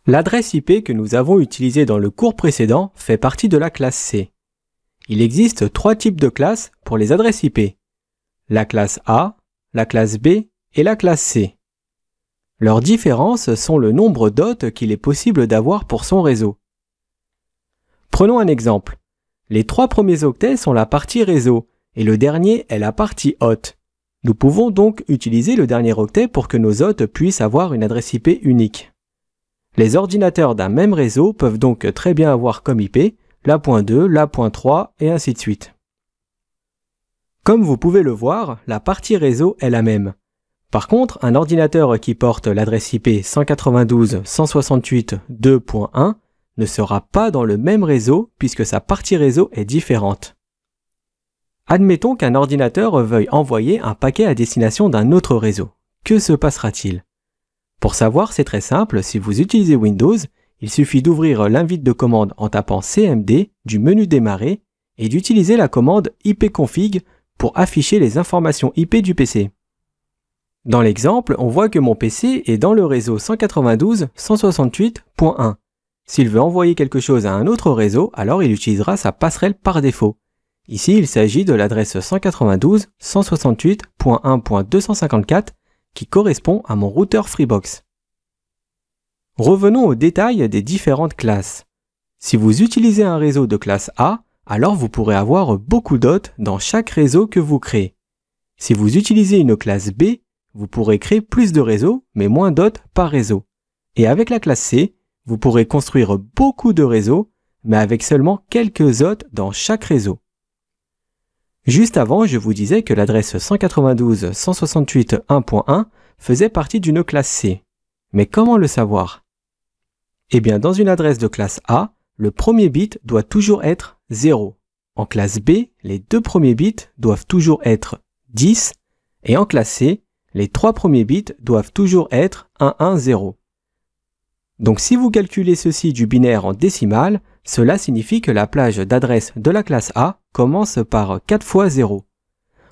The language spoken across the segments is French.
L'adresse IP que nous avons utilisée dans le cours précédent fait partie de la classe C. Il existe trois types de classes pour les adresses IP. La classe A, la classe B et la classe C. Leurs différences sont le nombre d'hôtes qu'il est possible d'avoir pour son réseau. Prenons un exemple. Les trois premiers octets sont la partie réseau et le dernier est la partie hôte. Nous pouvons donc utiliser le dernier octet pour que nos hôtes puissent avoir une adresse IP unique. Les ordinateurs d'un même réseau peuvent donc très bien avoir comme IP la .2, la .3 et ainsi de suite. Comme vous pouvez le voir, la partie réseau est la même. Par contre, un ordinateur qui porte l'adresse IP 192.168.2.1 ne sera pas dans le même réseau puisque sa partie réseau est différente. Admettons qu'un ordinateur veuille envoyer un paquet à destination d'un autre réseau. Que se passera-t-il? Pour savoir, c'est très simple, si vous utilisez Windows, il suffit d'ouvrir l'invite de commande en tapant CMD du menu démarrer et d'utiliser la commande ipconfig pour afficher les informations IP du PC. Dans l'exemple, on voit que mon PC est dans le réseau 192.168.1. S'il veut envoyer quelque chose à un autre réseau, alors il utilisera sa passerelle par défaut. Ici, il s'agit de l'adresse 192.168.1.254 qui correspond à mon routeur Freebox. Revenons au détail des différentes classes. Si vous utilisez un réseau de classe A, alors vous pourrez avoir beaucoup d'hôtes dans chaque réseau que vous créez. Si vous utilisez une classe B, vous pourrez créer plus de réseaux, mais moins d'hôtes par réseau. Et avec la classe C, vous pourrez construire beaucoup de réseaux, mais avec seulement quelques hôtes dans chaque réseau. Juste avant, je vous disais que l'adresse 192.168.1.1 faisait partie d'une classe C. Mais comment le savoir? Eh bien, dans une adresse de classe A, le premier bit doit toujours être 0. En classe B, les deux premiers bits doivent toujours être 10. Et en classe C, les trois premiers bits doivent toujours être 110. Donc si vous calculez ceci du binaire en décimale, cela signifie que la plage d'adresse de la classe A commence par 4 fois 0.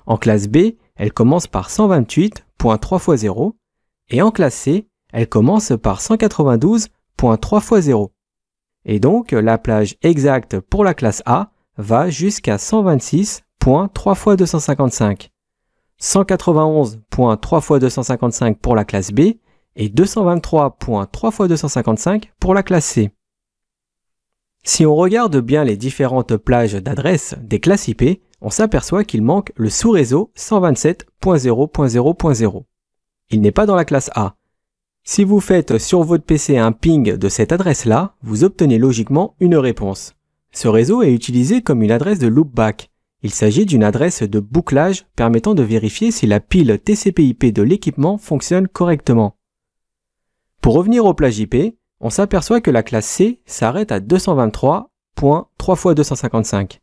En classe B, elle commence par 128.3 fois 0. Et en classe C, elle commence par 192.3 fois 0. Et donc, la plage exacte pour la classe A va jusqu'à 126.3 fois 255. 191.3 fois 255 pour la classe B et 223.3 fois 255 pour la classe C. Si on regarde bien les différentes plages d'adresse des classes IP, on s'aperçoit qu'il manque le sous-réseau 127.0.0.0. Il n'est pas dans la classe A. Si vous faites sur votre PC un ping de cette adresse-là, vous obtenez logiquement une réponse. Ce réseau est utilisé comme une adresse de loopback. Il s'agit d'une adresse de bouclage permettant de vérifier si la pile TCP/IP de l'équipement fonctionne correctement. Pour revenir aux plages IP, on s'aperçoit que la classe C s'arrête à 223.3 fois 255.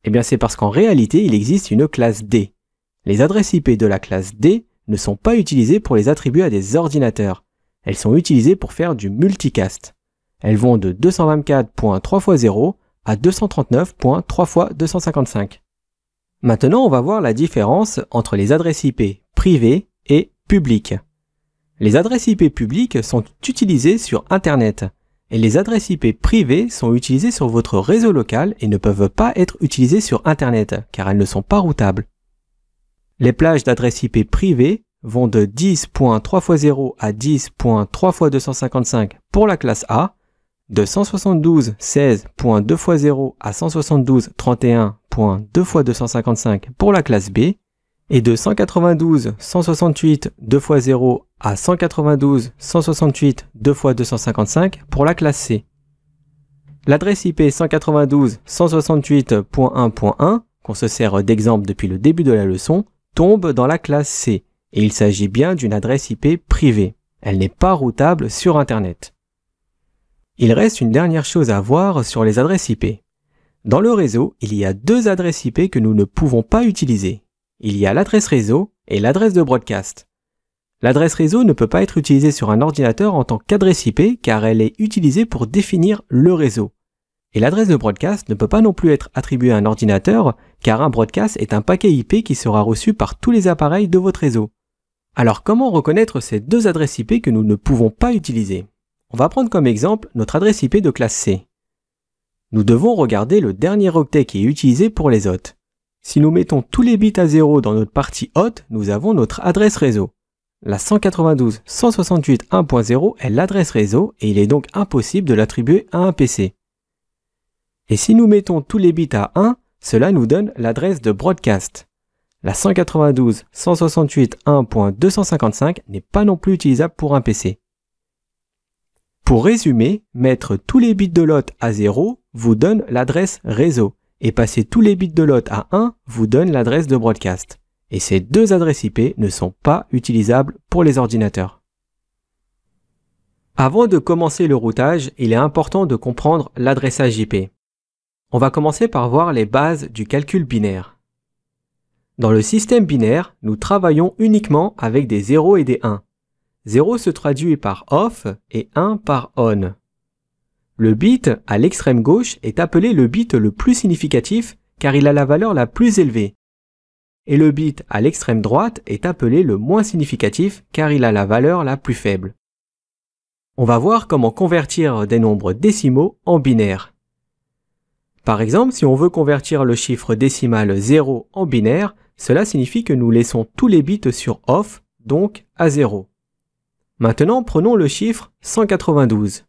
Eh bien c'est parce qu'en réalité il existe une classe D. Les adresses IP de la classe D ne sont pas utilisées pour les attribuer à des ordinateurs. Elles sont utilisées pour faire du multicast. Elles vont de 224.3 fois 0 à 239.3 fois 255. Maintenant, on va voir la différence entre les adresses IP privées et publiques. Les adresses IP publiques sont utilisées sur Internet et les adresses IP privées sont utilisées sur votre réseau local et ne peuvent pas être utilisées sur Internet car elles ne sont pas routables. Les plages d'adresses IP privées vont de 10.3 fois 0 à 10.3 fois 255 pour la classe A, de 172.16.2 fois 0 à 172.31.2 fois 255 pour la classe B, et de 192.168.2 fois 0 à 192.168.2 fois 255 pour la classe C. L'adresse IP 192.168.1.1, qu'on se sert d'exemple depuis le début de la leçon, tombe dans la classe C, et il s'agit bien d'une adresse IP privée. Elle n'est pas routable sur Internet. Il reste une dernière chose à voir sur les adresses IP. Dans le réseau, il y a deux adresses IP que nous ne pouvons pas utiliser. Il y a l'adresse réseau et l'adresse de broadcast. L'adresse réseau ne peut pas être utilisée sur un ordinateur en tant qu'adresse IP car elle est utilisée pour définir le réseau. Et l'adresse de broadcast ne peut pas non plus être attribuée à un ordinateur car un broadcast est un paquet IP qui sera reçu par tous les appareils de votre réseau. Alors comment reconnaître ces deux adresses IP que nous ne pouvons pas utiliser? On va prendre comme exemple notre adresse IP de classe C. Nous devons regarder le dernier octet qui est utilisé pour les hôtes. Si nous mettons tous les bits à 0 dans notre partie hôte, nous avons notre adresse réseau. La 192.168.1.0 est l'adresse réseau et il est donc impossible de l'attribuer à un PC. Et si nous mettons tous les bits à 1, cela nous donne l'adresse de broadcast. La 192.168.1.255 n'est pas non plus utilisable pour un PC. Pour résumer, mettre tous les bits de l'hôte à 0 vous donne l'adresse réseau et passer tous les bits de l'hôte à 1 vous donne l'adresse de broadcast. Et ces deux adresses IP ne sont pas utilisables pour les ordinateurs. Avant de commencer le routage, il est important de comprendre l'adressage IP. On va commencer par voir les bases du calcul binaire. Dans le système binaire, nous travaillons uniquement avec des 0 et des 1. 0 se traduit par off et 1 par on. Le bit à l'extrême gauche est appelé le bit le plus significatif car il a la valeur la plus élevée. Et le bit à l'extrême droite est appelé le moins significatif car il a la valeur la plus faible. On va voir comment convertir des nombres décimaux en binaire. Par exemple, si on veut convertir le chiffre décimal 0 en binaire, cela signifie que nous laissons tous les bits sur off, donc à 0. Maintenant, prenons le chiffre 192.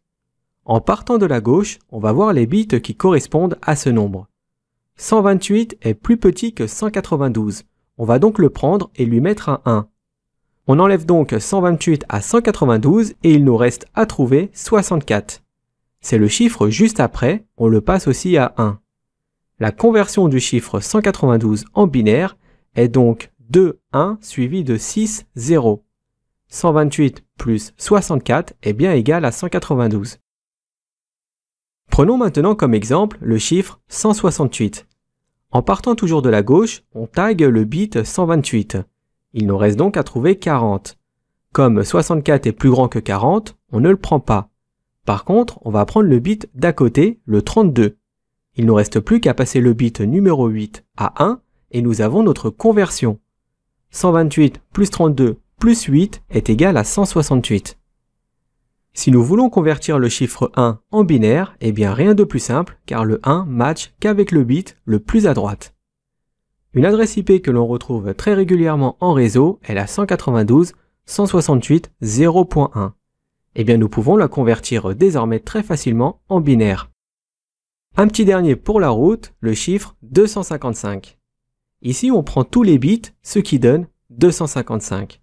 En partant de la gauche, on va voir les bits qui correspondent à ce nombre. 128 est plus petit que 192. On va donc le prendre et lui mettre un 1. On enlève donc 128 à 192 et il nous reste à trouver 64. C'est le chiffre juste après, on le passe aussi à 1. La conversion du chiffre 192 en binaire est donc 2 1 suivi de 6 0. 128 plus 64 est bien égal à 192. Prenons maintenant comme exemple le chiffre 168. En partant toujours de la gauche, on tague le bit 128. Il nous reste donc à trouver 40. Comme 64 est plus grand que 40, on ne le prend pas. Par contre, on va prendre le bit d'à côté, le 32. Il nous reste plus qu'à passer le bit numéro 8 à 1 et nous avons notre conversion. 128 plus 32 plus 8 est égal à 168. Si nous voulons convertir le chiffre 1 en binaire, eh bien rien de plus simple car le 1 match qu'avec le bit le plus à droite. Une adresse IP que l'on retrouve très régulièrement en réseau est la 192.168.0.1. Eh bien nous pouvons la convertir désormais très facilement en binaire. Un petit dernier pour la route, le chiffre 255. Ici on prend tous les bits, ce qui donne 255.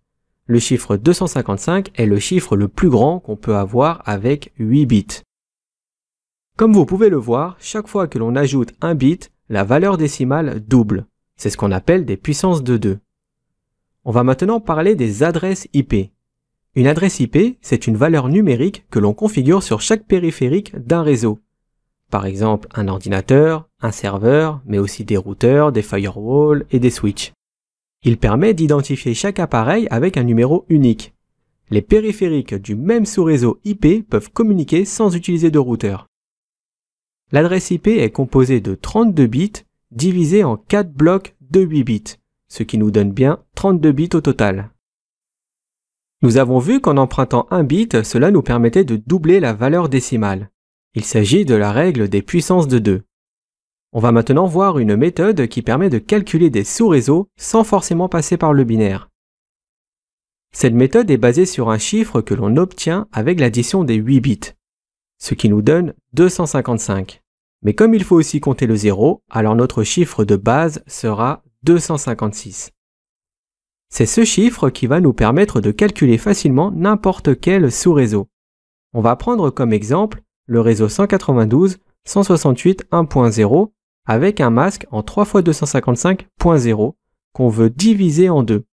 Le chiffre 255 est le chiffre le plus grand qu'on peut avoir avec 8 bits. Comme vous pouvez le voir, chaque fois que l'on ajoute un bit, la valeur décimale double. C'est ce qu'on appelle des puissances de 2. On va maintenant parler des adresses IP. Une adresse IP, c'est une valeur numérique que l'on configure sur chaque périphérique d'un réseau. Par exemple, un ordinateur, un serveur, mais aussi des routeurs, des firewalls et des switches. Il permet d'identifier chaque appareil avec un numéro unique. Les périphériques du même sous-réseau IP peuvent communiquer sans utiliser de routeur. L'adresse IP est composée de 32 bits divisés en 4 blocs de 8 bits, ce qui nous donne bien 32 bits au total. Nous avons vu qu'en empruntant un bit, cela nous permettait de doubler la valeur décimale. Il s'agit de la règle des puissances de 2. On va maintenant voir une méthode qui permet de calculer des sous-réseaux sans forcément passer par le binaire. Cette méthode est basée sur un chiffre que l'on obtient avec l'addition des 8 bits, ce qui nous donne 255. Mais comme il faut aussi compter le 0, alors notre chiffre de base sera 256. C'est ce chiffre qui va nous permettre de calculer facilement n'importe quel sous-réseau. On va prendre comme exemple le réseau 192.168.1.0 avec un masque en 3 x 255.0 qu'on veut diviser en 2.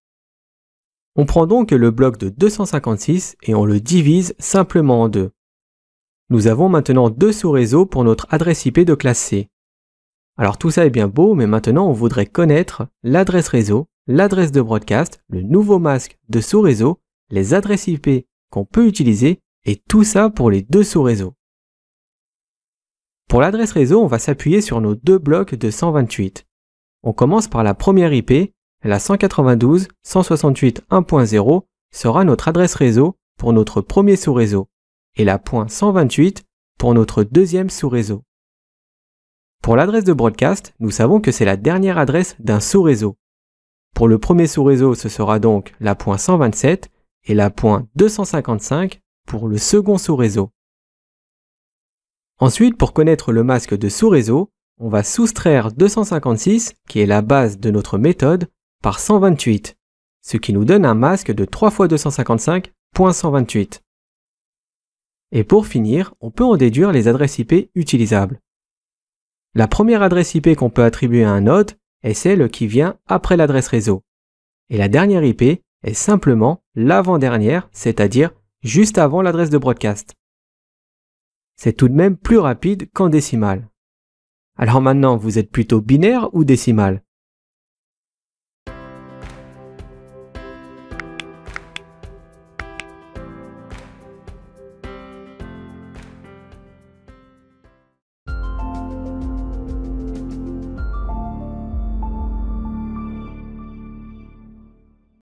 On prend donc le bloc de 256 et on le divise simplement en 2. Nous avons maintenant 2 sous-réseaux pour notre adresse IP de classe C. Alors tout ça est bien beau, mais maintenant on voudrait connaître l'adresse réseau, l'adresse de broadcast, le nouveau masque de sous-réseau, les adresses IP qu'on peut utiliser et tout ça pour les 2 sous-réseaux. Pour l'adresse réseau, on va s'appuyer sur nos 2 blocs de 128. On commence par la première IP, la 192.168.1.0 sera notre adresse réseau pour notre premier sous-réseau. et la pointe 128 pour notre deuxième sous-réseau. Pour l'adresse de broadcast, nous savons que c'est la dernière adresse d'un sous-réseau. Pour le premier sous-réseau, ce sera donc la pointe 127 et la pointe 255 pour le second sous-réseau. Ensuite, pour connaître le masque de sous-réseau, on va soustraire 256, qui est la base de notre méthode, par 128, ce qui nous donne un masque de 3 fois 255.128. Et pour finir, on peut en déduire les adresses IP utilisables. La première adresse IP qu'on peut attribuer à un node est celle qui vient après l'adresse réseau. Et la dernière IP est simplement l'avant-dernière, c'est-à-dire juste avant l'adresse de broadcast. C'est tout de même plus rapide qu'en décimale. Alors maintenant, vous êtes plutôt binaire ou décimal?